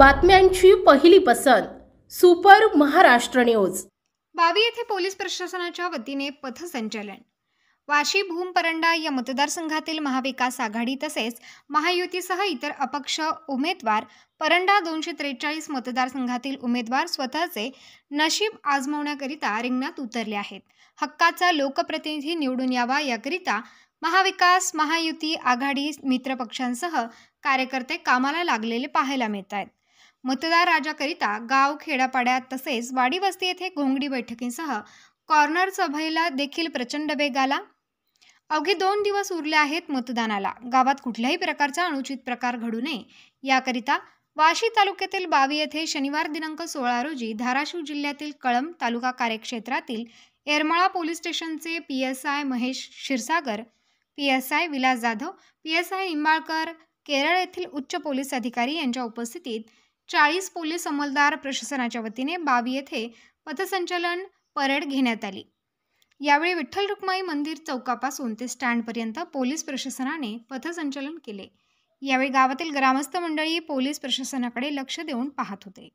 बातम्यांची पहिली पसंत सुपर महाराष्ट्र न्यूज। बावी येथे पोलीस प्रशासनाच्या वतीने पथसंचलन। वाशी भूम परंडा या मतदारसंघातील महाविकास आघाडी तसेच महायुतीसह इतर अपक्ष उमेदवार परंडा 243 मतदारसंघातील उमेदवार स्वतःचे नशीब आजमावण्याकरिता रिंगणात उतरले आहेत। हक्काचा लोकप्रतिनिधी निवडून यावा याकरिता महाविकास महायुती आघाडी मित्रपक्षांसह कार्यकर्ते कामाला लागलेले पाहायला मिळत आहेत। मतदार राजाकरिता गाव खेड्यापाड्यात तसेच वाडी वस्ती येथे घोंगडी बैठकींसह कॉर्नर सभेला देखील प्रचंड वेग आला। अवघे 2 दिवस उरले आहेत मतदानाला। गावात कुठल्याही प्रकारचा अनुचित प्रकार घडू नये याकरिता वाशी तालुक्यातील बावी येथे शनिवार दिनांक 16 रोजी धाराशिव जिल्ह्यातील कळंब तालुका कार्यक्षेत्रातील येरमाळा पोलीस स्टेशनचे PSI Mahesh Kshirsagar, PSI Vilas Jadhav, PSI Nimbalkar, Kerala येथील उच्च पोलीस अधिकारी यांच्या उपस्थितीत 40 पोलीस अंमलदार प्रशासनाच्या वतीने बावी येथे पथसंचलन परेड घेण्यात आली। यावेळी विठ्ठल रुक्माई मंदिर चौकापासून ते स्टँडपर्यंत पोलीस प्रशासनाने पथसंचलन केले। यावेळी गावातील ग्रामस्थ मंडळी पोलीस प्रशासनाकडे लक्ष देऊन पाहत होते।